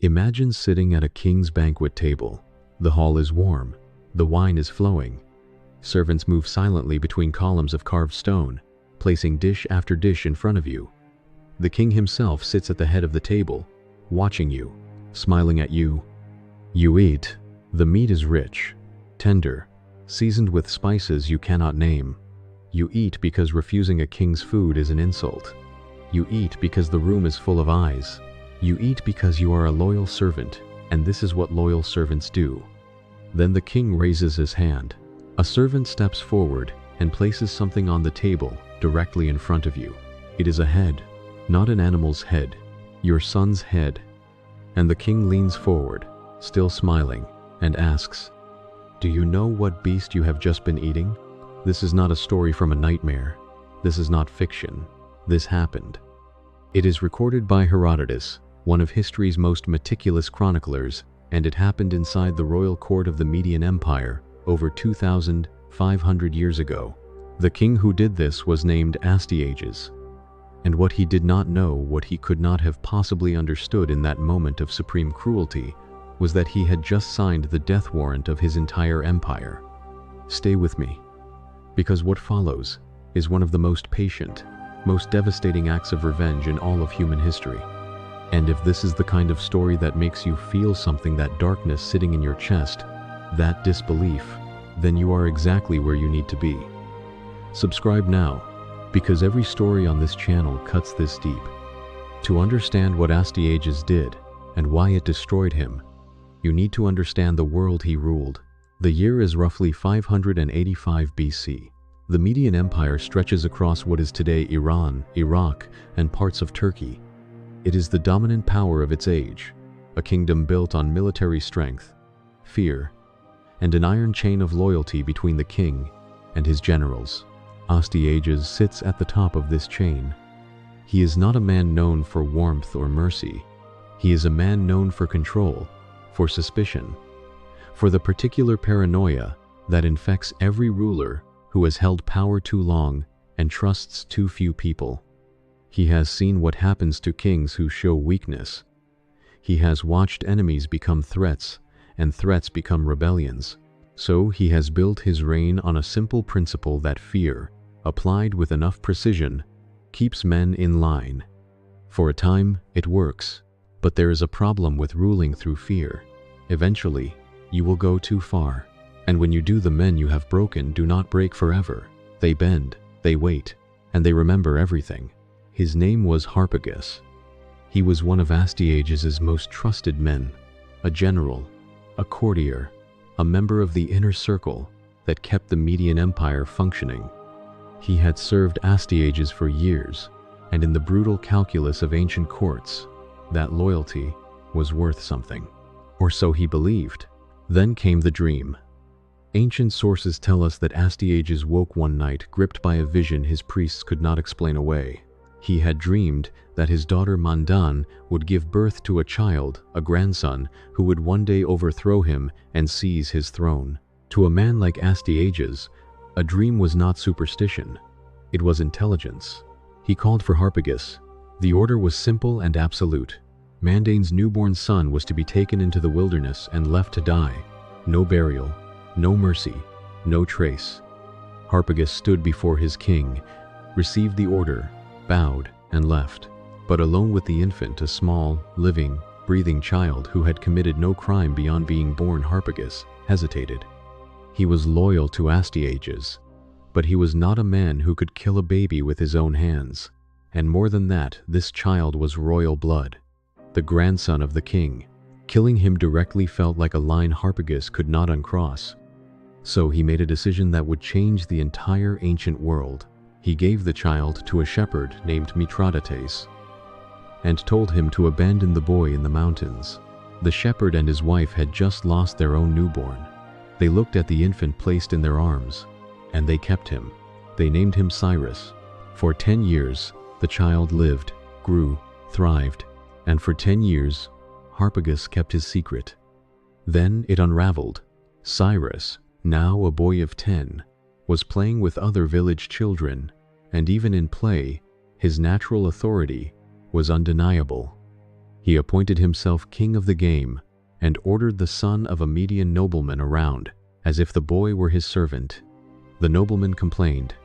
Imagine sitting at a king's banquet table. The hall is warm. The wine is flowing. Servants move silently between columns of carved stone, placing dish after dish in front of you. The king himself sits at the head of the table, watching you, smiling at you. You eat. The meat is rich, tender, seasoned with spices you cannot name. You eat because refusing a king's food is an insult. You eat because the room is full of eyes. You eat because you are a loyal servant, and this is what loyal servants do. Then the king raises his hand. A servant steps forward and places something on the table directly in front of you. It is a head, not an animal's head, your son's head. And the king leans forward, still smiling, and asks, "Do you know what beast you have just been eating? This is not a story from a nightmare. This is not fiction. This happened." It is recorded by Herodotus, one of history's most meticulous chroniclers, and it happened inside the royal court of the Median Empire over 2,500 years ago. The king who did this was named Astyages. And what he did not know, what he could not have possibly understood in that moment of supreme cruelty, was that he had just signed the death warrant of his entire empire. Stay with me, because what follows is one of the most patient, most devastating acts of revenge in all of human history. And if this is the kind of story that makes you feel something, that darkness sitting in your chest, that disbelief, then you are exactly where you need to be. Subscribe now, because every story on this channel cuts this deep. To understand what Astyages did and why it destroyed him, you need to understand the world he ruled. The year is roughly 585 BC. The Median Empire stretches across what is today Iran, Iraq, and parts of Turkey. It is the dominant power of its age, a kingdom built on military strength, fear, and an iron chain of loyalty between the king and his generals. Astyages sits at the top of this chain. He is not a man known for warmth or mercy. He is a man known for control, for suspicion, for the particular paranoia that infects every ruler who has held power too long and trusts too few people. He has seen what happens to kings who show weakness. He has watched enemies become threats and threats become rebellions. So he has built his reign on a simple principle that fear, applied with enough precision, keeps men in line. For a time, it works, but there is a problem with ruling through fear. Eventually, you will go too far. And when you do, the men you have broken do not break forever. They bend, they wait, and they remember everything. His name was Harpagus. He was one of Astyages' most trusted men, a general, a courtier, a member of the inner circle that kept the Median Empire functioning. He had served Astyages for years, and in the brutal calculus of ancient courts, that loyalty was worth something. Or so he believed. Then came the dream. Ancient sources tell us that Astyages woke one night gripped by a vision his priests could not explain away. He had dreamed that his daughter Mandan would give birth to a child, a grandson, who would one day overthrow him and seize his throne. To a man like Astyages, a dream was not superstition. It was intelligence. He called for Harpagus. The order was simple and absolute. Mandan's newborn son was to be taken into the wilderness and left to die. No burial, no mercy, no trace. Harpagus stood before his king, received the order, bowed, and left. But alone with the infant, a small, living, breathing child who had committed no crime beyond being born, Harpagus hesitated. He was loyal to Astyages, but he was not a man who could kill a baby with his own hands. And more than that, this child was royal blood, the grandson of the king. Killing him directly felt like a line Harpagus could not uncross. So he made a decision that would change the entire ancient world. He gave the child to a shepherd named Herodotus and told him to abandon the boy in the mountains. The shepherd and his wife had just lost their own newborn. They looked at the infant placed in their arms, and they kept him. They named him Cyrus. For 10 years, the child lived, grew, thrived, and for 10 years, Harpagus kept his secret. Then it unraveled. Cyrus, now a boy of 10, was playing with other village children, and even in play, his natural authority was undeniable. He appointed himself king of the game and ordered the son of a Median nobleman around, as if the boy were his servant. The nobleman complained.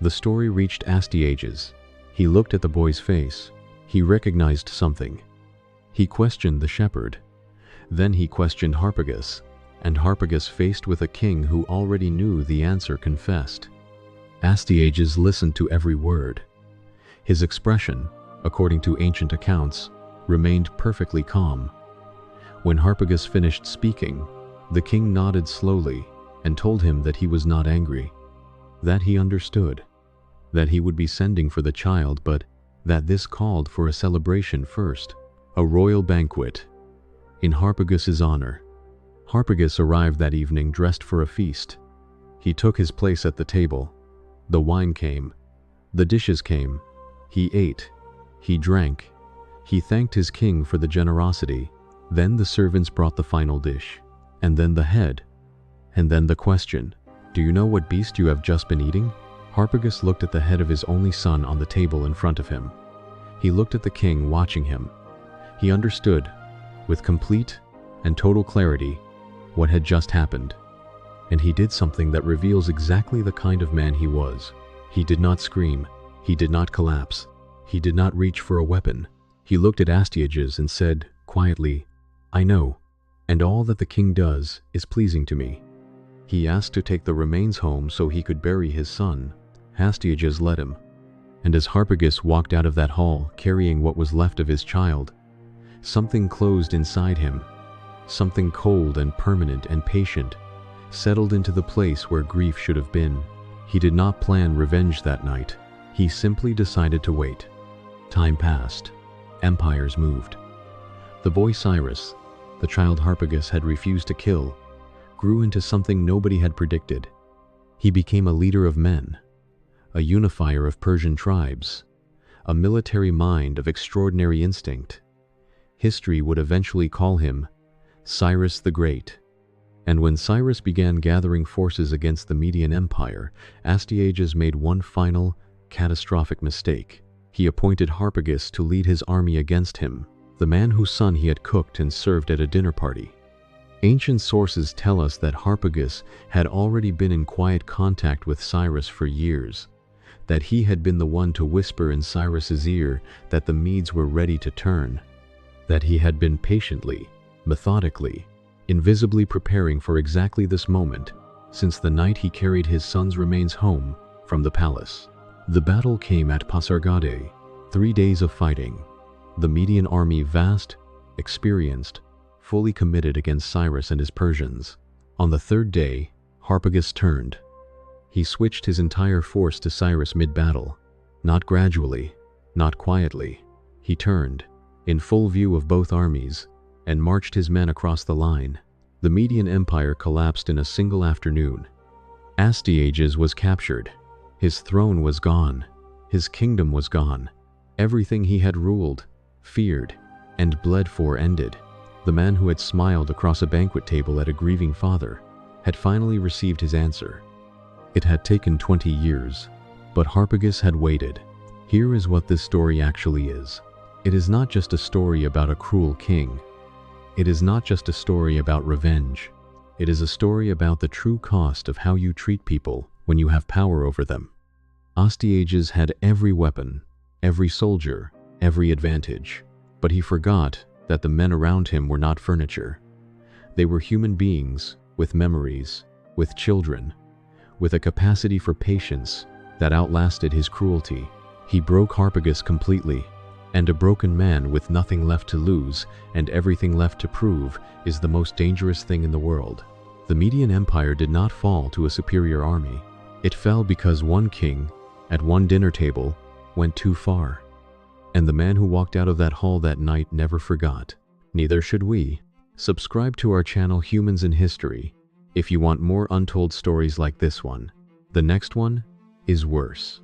The story reached Astyages. He looked at the boy's face. He recognized something. He questioned the shepherd. Then he questioned Harpagus, and Harpagus, faced with a king who already knew the answer, confessed. Astyages listened to every word. His expression, according to ancient accounts, remained perfectly calm. When Harpagus finished speaking, the king nodded slowly and told him that he was not angry, that he understood, that he would be sending for the child, but that this called for a celebration first, a royal banquet, in Harpagus's honor. Harpagus arrived that evening dressed for a feast. He took his place at the table. The wine came. The dishes came. He ate. He drank. He thanked his king for the generosity. Then the servants brought the final dish. And then the head. And then the question, "Do you know what beast you have just been eating?" Harpagus looked at the head of his only son on the table in front of him. He looked at the king watching him. He understood, with complete and total clarity, what had just happened. And he did something that reveals exactly the kind of man he was. He did not scream. He did not collapse. He did not reach for a weapon. He looked at Astyages and said, quietly, "I know, and all that the king does is pleasing to me." He asked to take the remains home so he could bury his son. Astyages let him. And as Harpagus walked out of that hall carrying what was left of his child, something closed inside him. Something cold and permanent and patient settled into the place where grief should have been. He did not plan revenge that night. He simply decided to wait. Time passed. Empires moved. The boy Cyrus, the child Harpagus had refused to kill, grew into something nobody had predicted. He became a leader of men, a unifier of Persian tribes, a military mind of extraordinary instinct. History would eventually call him Cyrus the Great. And when Cyrus began gathering forces against the Median Empire, Astyages made one final, catastrophic mistake. He appointed Harpagus to lead his army against him, the man whose son he had cooked and served at a dinner party. Ancient sources tell us that Harpagus had already been in quiet contact with Cyrus for years, that he had been the one to whisper in Cyrus's ear that the Medes were ready to turn, that he had been patiently, methodically, invisibly preparing for exactly this moment since the night he carried his son's remains home from the palace. The battle came at Pasargadae, 3 days of fighting. The Median army, vast, experienced, fully committed against Cyrus and his Persians. On the 3rd day, Harpagus turned. He switched his entire force to Cyrus mid-battle, not gradually, not quietly. He turned, in full view of both armies, and marched his men across the line. The Median Empire collapsed in a single afternoon. Astyages was captured. His throne was gone. His kingdom was gone. Everything he had ruled, feared, and bled for ended. The man who had smiled across a banquet table at a grieving father had finally received his answer. It had taken 20 years, but Harpagus had waited. Here is what this story actually is. It is not just a story about a cruel king. It is not just a story about revenge. It is a story about the true cost of how you treat people when you have power over them. Astyages had every weapon, every soldier, every advantage, but he forgot that the men around him were not furniture. They were human beings with memories, with children, with a capacity for patience that outlasted his cruelty. He broke Harpagus completely, and a broken man with nothing left to lose and everything left to prove is the most dangerous thing in the world. The Median Empire did not fall to a superior army. It fell because one king, at one dinner table, went too far. And the man who walked out of that hall that night never forgot. Neither should we. Subscribe to our channel Humans in History if you want more untold stories like this one. The next one is worse.